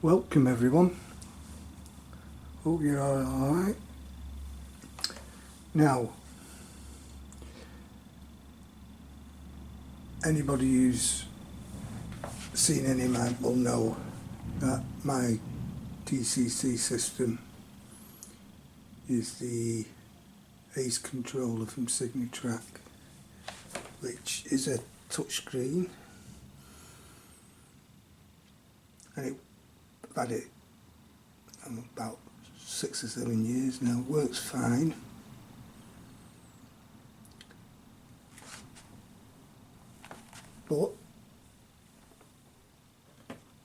Welcome everyone, hope you're all alright. Now, anybody who's seen any of mine will know that my DCC system is the ACE controller from Signitrack, which is a touchscreen, and I've had it about 6 or 7 years now. Works fine. But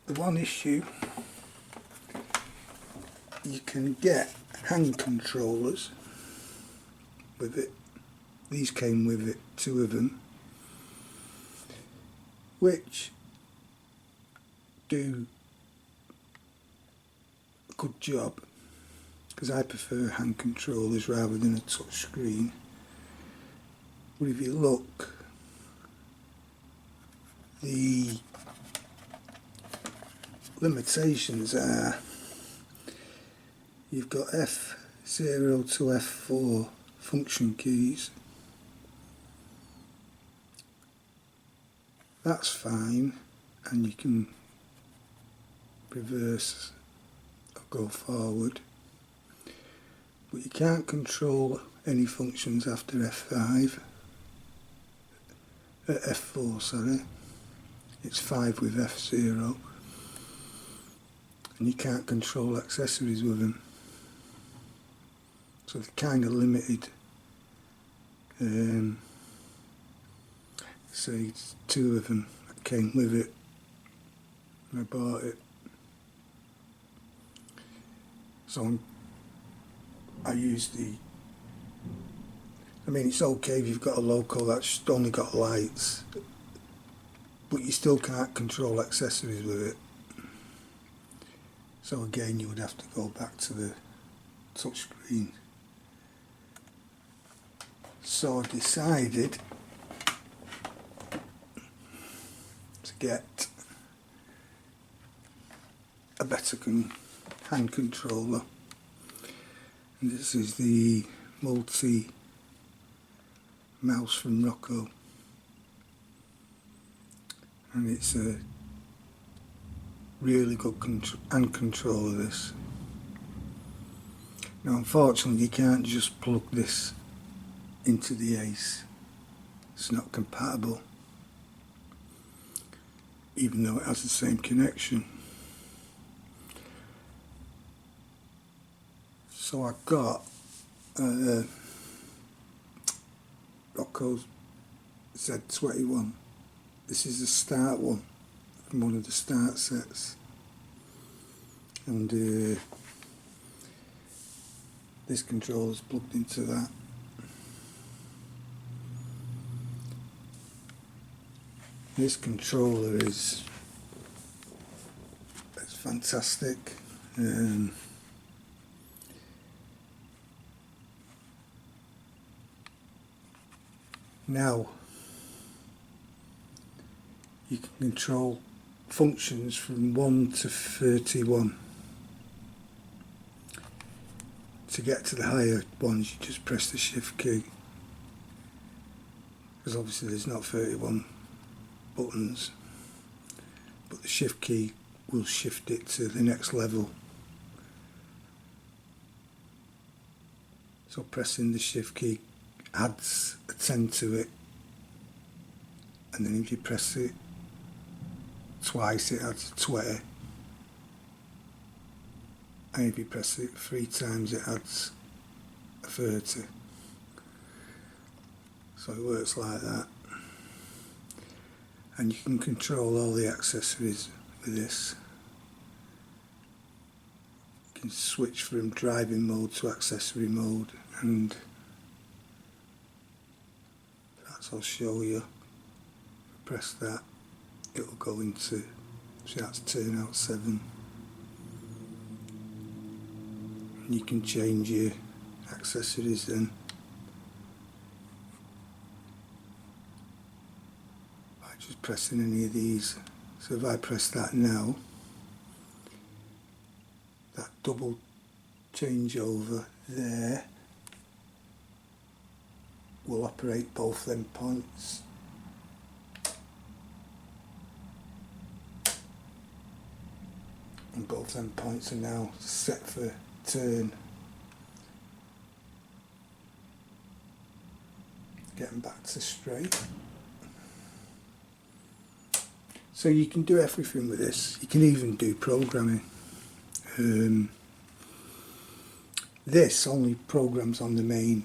the one issue, you can get hand controllers with it. These came with it, 2 of them, which do a good job, because I prefer hand controllers rather than a touch screen. But if you look, the limitations are you've got F0 to F4 function keys. That's fine, and you can reverse or go forward, but you can't control any functions after F4, sorry. It's 5 with F0, and you can't control accessories with them, so they're kind of limited. Say 2 of them that came with it when I bought it, so I use I mean, it's okay if you've got a loco that's only got lights, but you still can't control accessories with it. So again, you would have to go back to the touchscreen. So I decided to get a better hand controller, and this is the multimaus from Rocco, and it's a really good hand controller, this. Now unfortunately you can't just plug this into the ACE, it's not compatible, even though it has the same connection. So I got Rocco's Z21. This is the start one from one of the start sets, and this controller is plugged into that. This controller is fantastic. Now you can control functions from 1 to 31. To get to the higher ones, you just press the shift key, because obviously there's not 31 buttons, but the shift key will shift it to the next level. So pressing the shift key adds a 10 to it, and then if you press it twice it adds a 20, and if you press it 3 times it adds a 30. So it works like that, and you can control all the accessories with this. You can switch from driving mode to accessory mode, and that's, I'll show you. Press that, it'll go into, see, that's turnout 7. And you can change your accessories then by just pressing any of these. So if I press that now, that double changeover there will operate both them points. And both them points are now set for turn. Getting back to straight. So you can do everything with this. You can even do programming. This only programs on the main.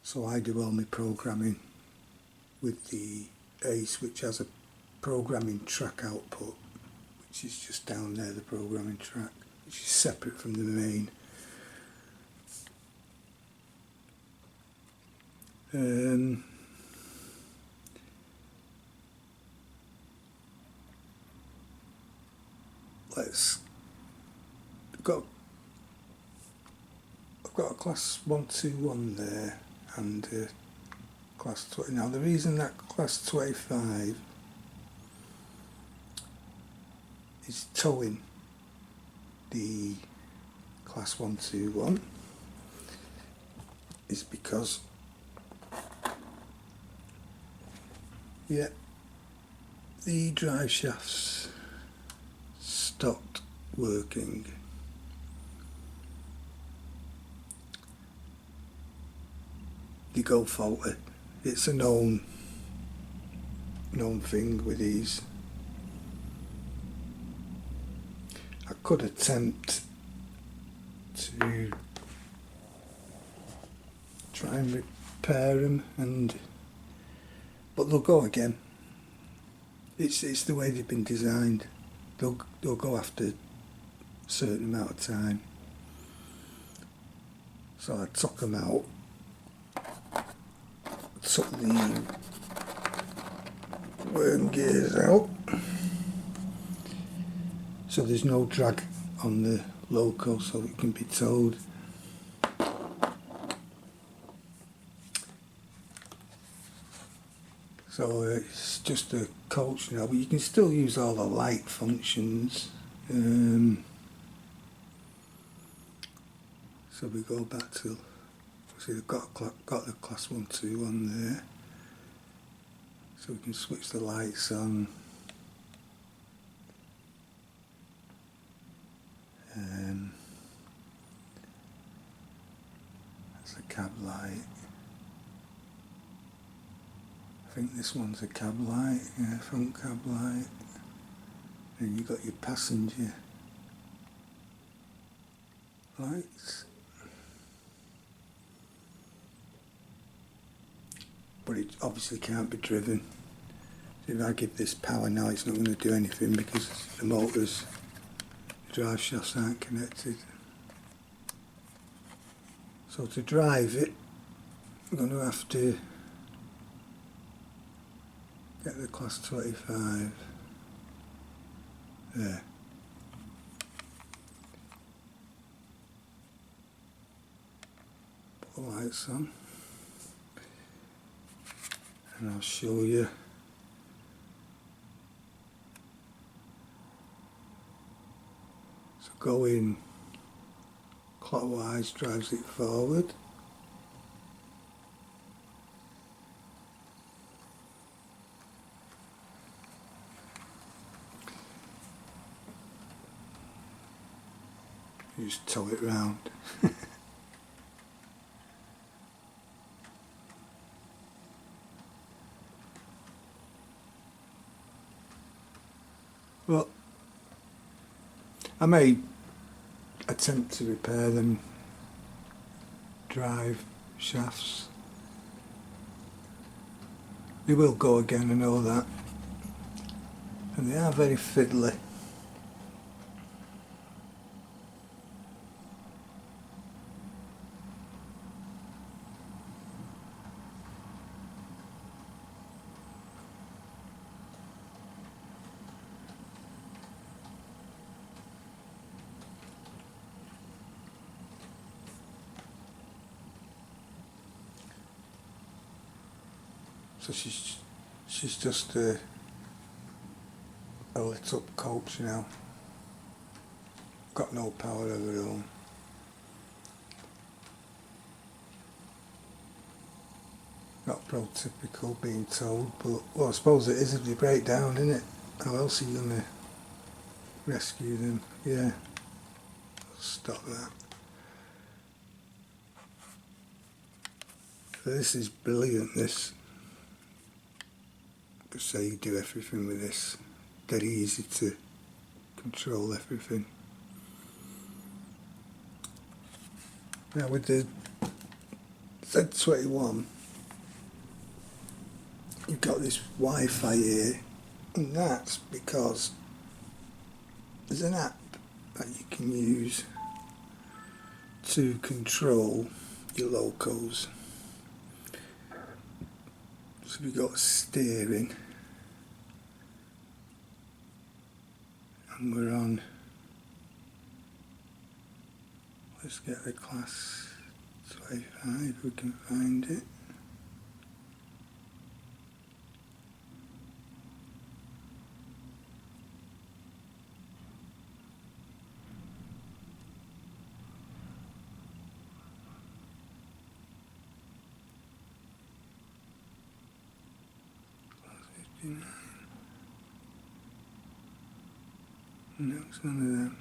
So I do all my programming with the ACE, which has a programming track output, which is just down there, the programming track, which is separate from the main. I've got a class 121 there and class 20. Now the reason that class 25 is towing the class 121 is because the drive shafts stopped working. They go faulty. It's a known thing with these. I could attempt to try and repair them, but they'll go again. It's the way they've been designed. They'll go after a certain amount of time. So I took them out, took the worm gears out, so there's no drag on the loco, so it can be towed. So it's just a coach now, but you can still use all the light functions. So we go back to, see, they've got the class 121 there. So we can switch the lights on. That's a cab light. I think this one's a cab light, front cab light. And you've got your passenger lights. But it obviously can't be driven. If I give this power now, it's not going to do anything because the motors, the drive shafts aren't connected. So to drive it, I'm going to have to get the class 25 there. Put the lights on and I'll show you. So going clockwise drives it forward. You just tow it round. Well, I may attempt to repair them drive shafts. They will go again, I know that. And they are very fiddly. So she's just a lit up coach now. got no power of her own. Not prototypical being told, but well, I suppose it is if they break down, isn't it? How else are you going to rescue them? Yeah, stop that. So this is brilliant, this. Because say you do everything with this, dead easy to control everything. Now with the Z21, you've got this Wi-Fi here, and that's because there's an app that you can use to control your locos. So we've got steering, and we're on, let's get the class 25 if we can find it. No, it's none of them.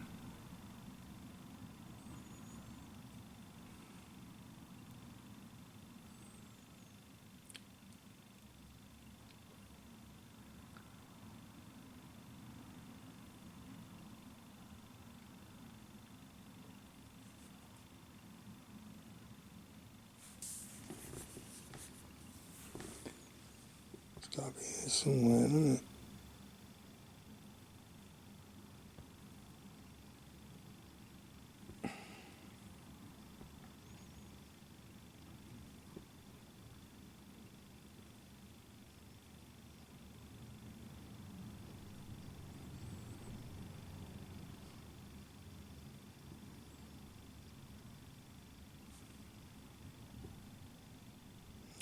It's got to be here somewhere, isn't it?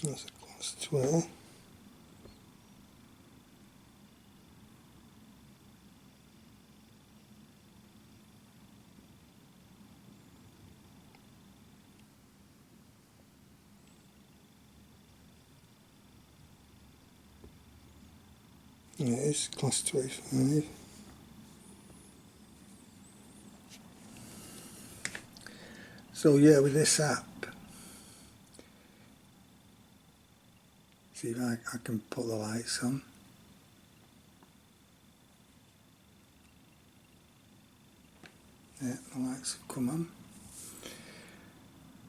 That's a class 12. Yeah, it's class 25. So yeah, with this app, see if I can put the lights on. Yeah, the lights have come on.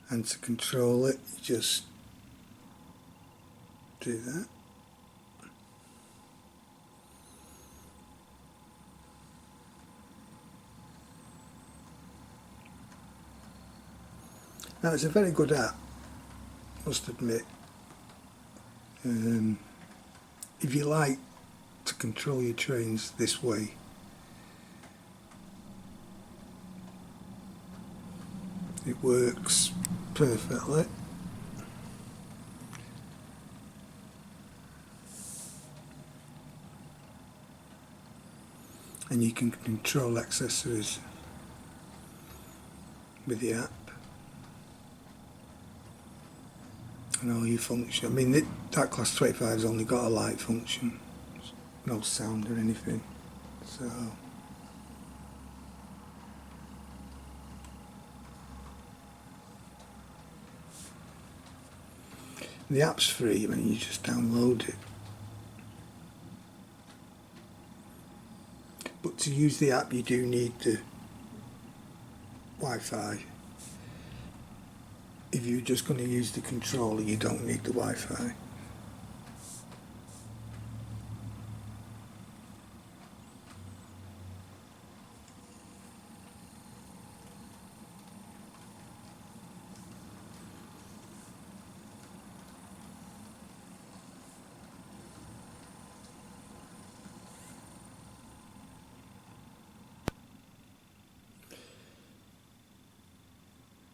And to control it, you just do that. Now it's a very good app, must admit. If you like to control your trains this way, it works perfectly. And you can control accessories with the app and all your function. I mean, that class 25 has only got a light function, no sound or anything. So the app's free. I mean, you just download it. But to use the app, you do need the Wi-Fi. If you're just going to use the controller, you don't need the Wi-Fi.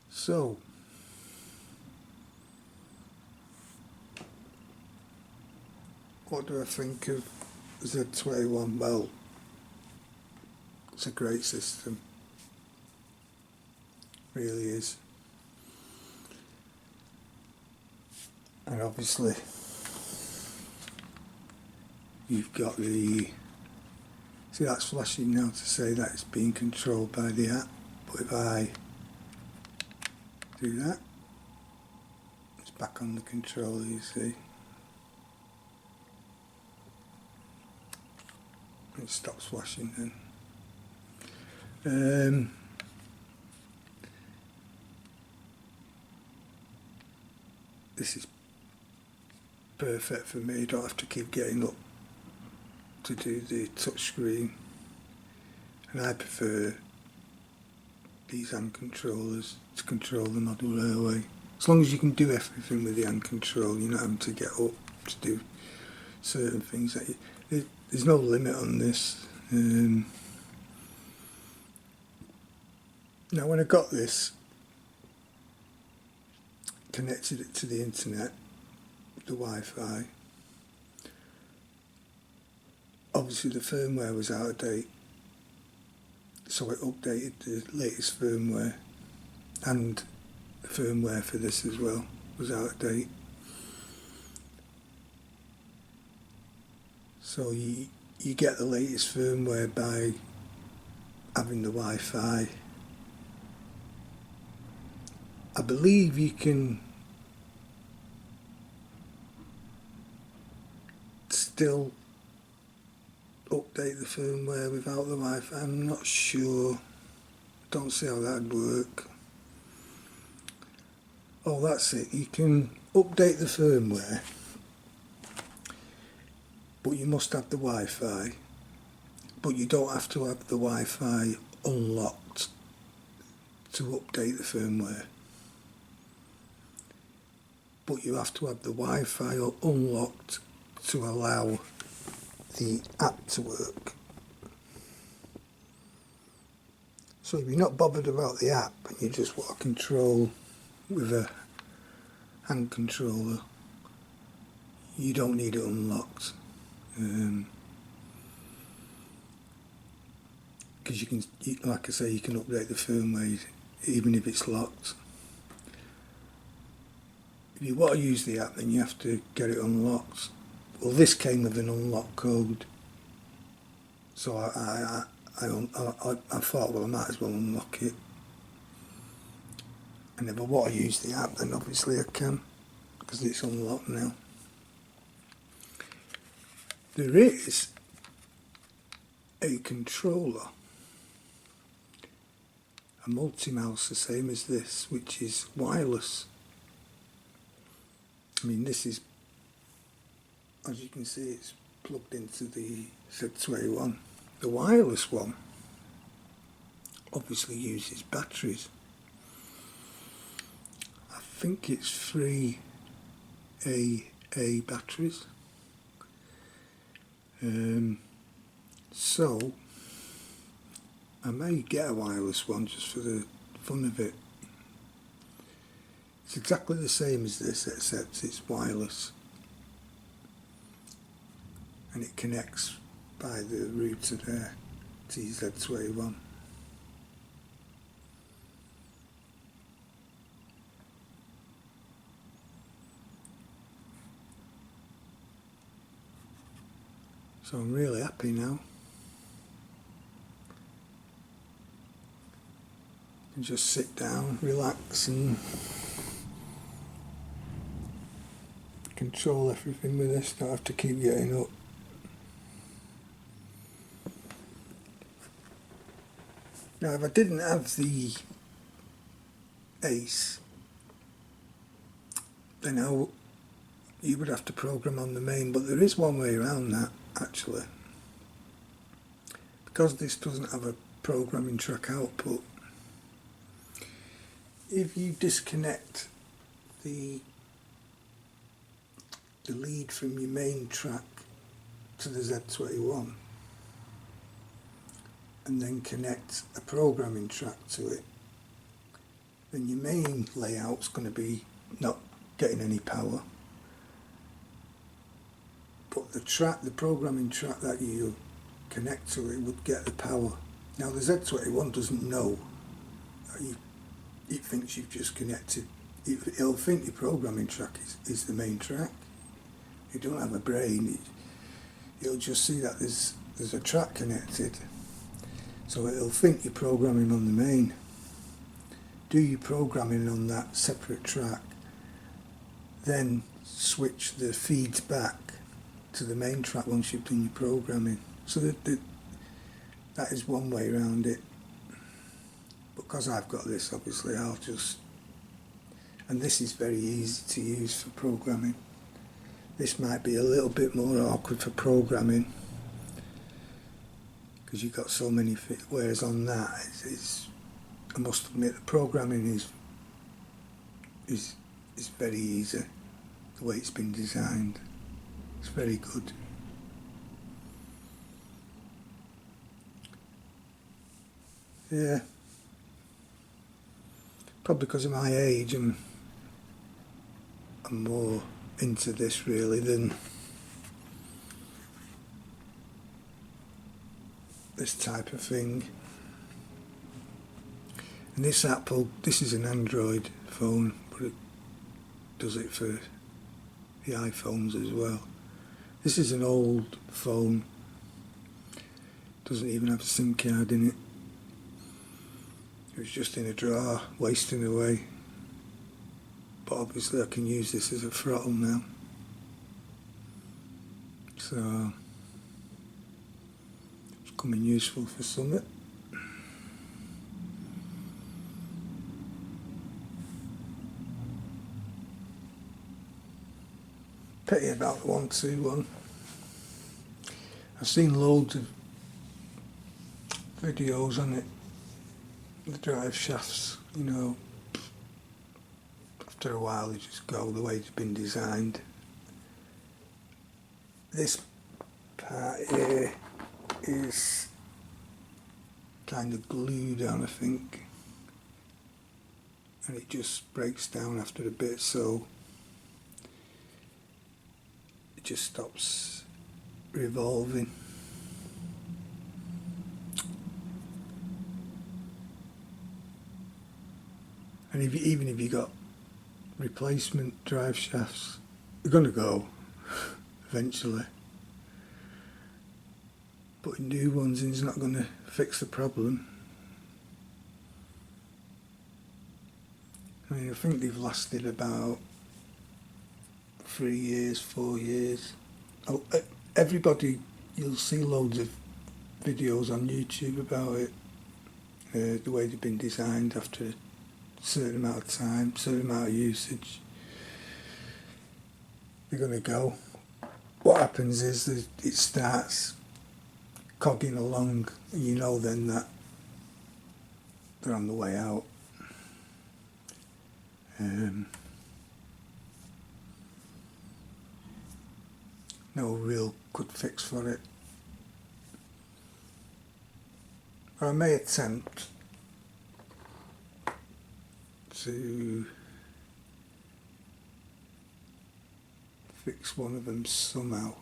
So, what do I think of Z21? Well, it's a great system. really is. And obviously you've got the, see that's flashing now to say that it's being controlled by the app, but if I do that, it's back on the controller, you see. It stops flashing then. This is perfect for me. You don't have to keep getting up to do the touch screen, and I prefer these hand controllers to control the model railway. As long as you can do everything with the hand control, you're not having to get up to do certain things. There's no limit on this. Now when I got this, connected it to the internet, the Wi-Fi, obviously the firmware was out of date, so it updated the latest firmware, and the firmware for this as well was out of date. So you get the latest firmware by having the Wi-Fi. I believe you can still update the firmware without the Wi-Fi. I'm not sure. Don't see how that'd work. Oh, that's it. You can update the firmware, but you must have the Wi-Fi. But you don't have to have the Wi-Fi unlocked to update the firmware. But you have to have the Wi-Fi unlocked to allow the app to work. So if you're not bothered about the app and you just want to control with a hand controller, you don't need it unlocked. Because you can, like I say, you can update the firmware even if it's locked. If you want to use the app, then you have to get it unlocked. Well, this came with an unlock code, so I thought, well, I might as well unlock it. And if I want to use the app, then obviously I can, because it's unlocked now. There is a controller, a multimaus the same as this, which is wireless. I mean, this is, as you can see, it's plugged into the Z21. The wireless one obviously uses batteries. I think it's 3 AA batteries. So I may get a wireless one just for the fun of it. It's exactly the same as this, except it's wireless, and it connects by the router there to Z21. So I'm really happy now. I can just sit down, relax, and control everything with this. Don't have to keep getting up. Now, if I didn't have the ACE, then you would have to program on the main, but there is one way around that, actually. Because this doesn't have a programming track output, if you disconnect the lead from your main track to the Z21 and then connect a programming track to it, then your main layout's going to be not getting any power, but the programming track that you connect to it would get the power. Now the Z21 doesn't know that you've it thinks you've just connected. It'll think your programming track is the main track. You don't have a brain. It'll just see that there's a track connected. So it'll think you're programming on the main. Do your programming on that separate track, then switch the feeds back to the main track once you've done your programming. So that is one way around it. Because I've got this, obviously I'll just, and this is very easy to use for programming. This might be a little bit more awkward for programming because you've got so many, whereas on that I must admit the programming is very easy, the way it's been designed. It's very good. Yeah. Probably because of my age, I'm more into this really than this type of thing. And this is an Android phone, but it does it for the iPhones as well. This is an old phone, doesn't even have a SIM card in it. It was just in a drawer, wasting away. But obviously I can use this as a throttle now. So it's coming useful for something. Pity about the 121. I've seen loads of videos on it. The drive shafts, you know, after a while they just go the way it's been designed. This part here is kind of glued on, I think, and it just breaks down after a bit, so it just stops revolving. And even if you got replacement drive shafts, they're going to go eventually. Putting new ones in is not going to fix the problem. I mean, I think they've lasted about 3 years, 4 years. Oh, everybody, you'll see loads of videos on YouTube about it, the way they've been designed after a certain amount of time, certain amount of usage. They're going to go. What happens is that it starts cogging along, and you know then that they're on the way out. No real good fix for it. I may attempt to fix one of them somehow.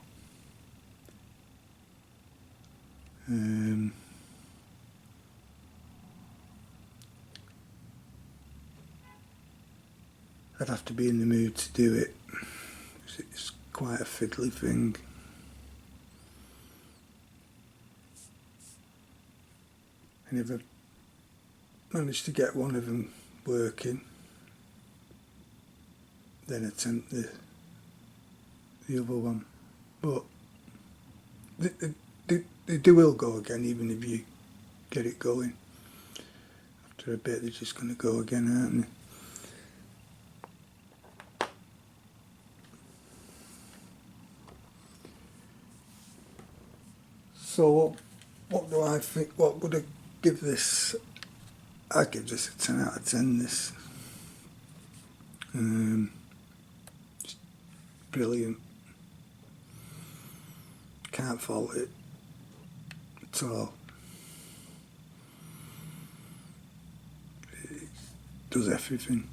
I'd have to be in the mood to do it. It's quite a fiddly thing. And if I manage to get one of them working, then attempt the other one. But they will go again, even if you get it going. After a bit, they're just going to go again, aren't they? So what do I think? What would I give this? I'd give this a 10 out of 10. This, it's brilliant. Can't fault it at all. It does everything.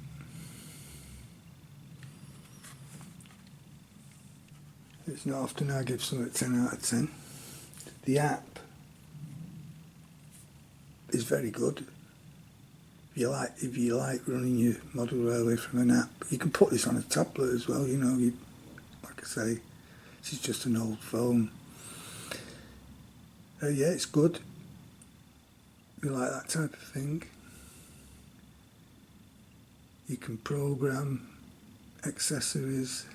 It's not often I give something a 10 out of 10. The app is very good. If if you like running your model railway from an app, you can put this on a tablet as well. You know, like I say, this is just an old phone. Yeah, it's good. If you like that type of thing, you can program accessories,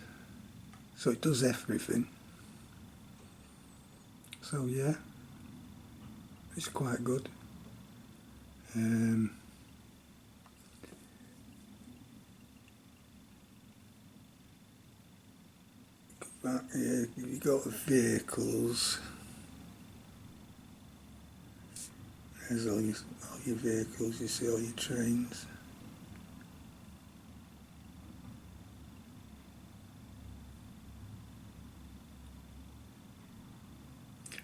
so it does everything. So yeah, it's quite good. Back here, you got the vehicles. There's all your vehicles. You see all your trains.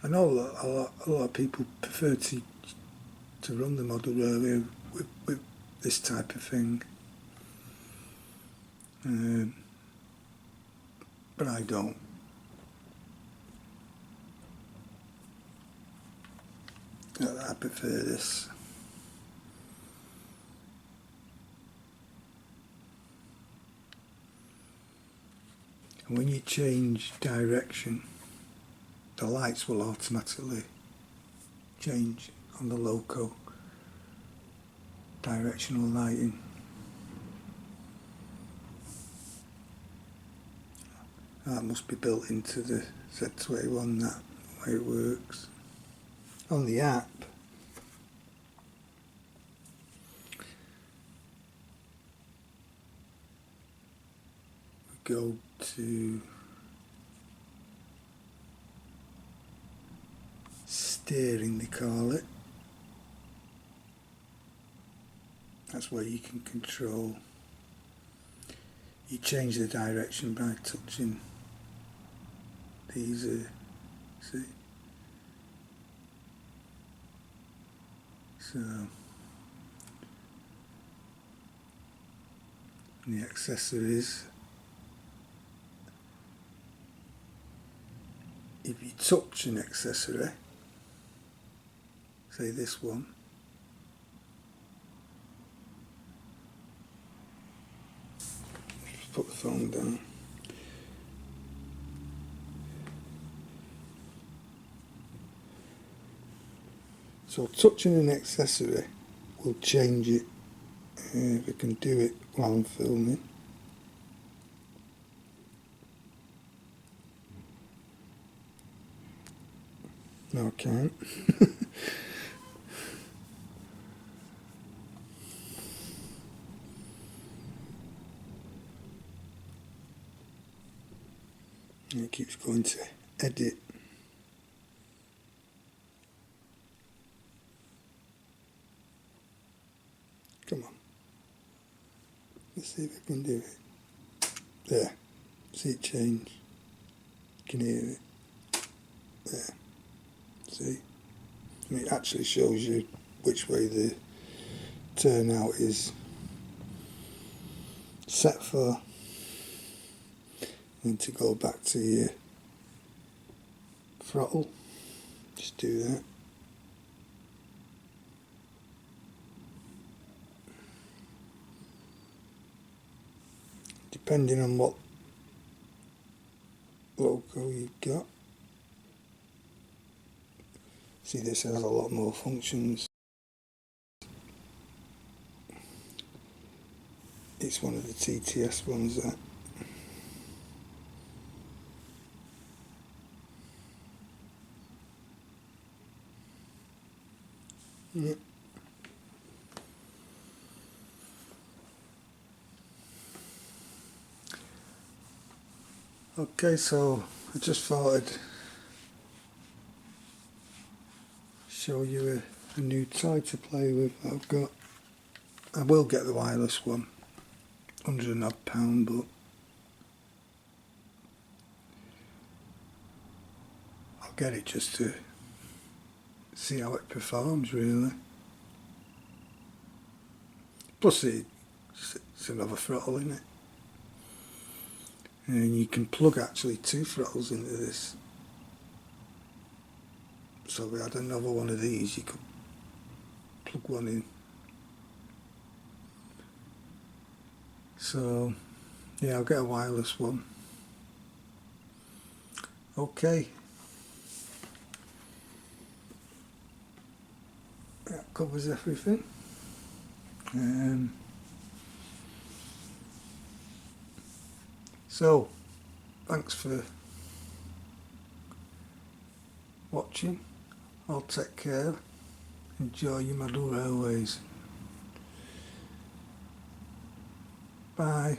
I know a lot of people prefer to run the model railway with this type of thing, but I don't. I prefer this. And when you change direction, the lights will automatically change on the loco, directional lighting. That must be built into the Z21, that way it works. On the app, we go to steering, they call it. That's where you can control. You change the direction by touching these, see? So, the accessories. If you touch an accessory, say this one, just put the phone down. So touching an accessory will change it. If I can do it while I'm filming. No, I can't. And it keeps going to edit. Come on. Let's see if I can do it. There. See it change. You can hear it. There. See? And it actually shows you which way the turnout is set for. And to go back to your throttle, just do that. Depending on what logo you've got. See, this has a lot more functions. It's one of the TTS ones, that. Yep. Okay, so I just thought I'd show you a new toy to play with. I will get the wireless one, £100 and odd, but I'll get it just to see how it performs, really. Plus it's another throttle in it, and you can plug actually 2 throttles into this. So if we had another one of these, you could plug one in So yeah, I'll get a wireless one. Okay, that covers everything. So thanks for watching. I'll take care. Enjoy your model railways. Bye.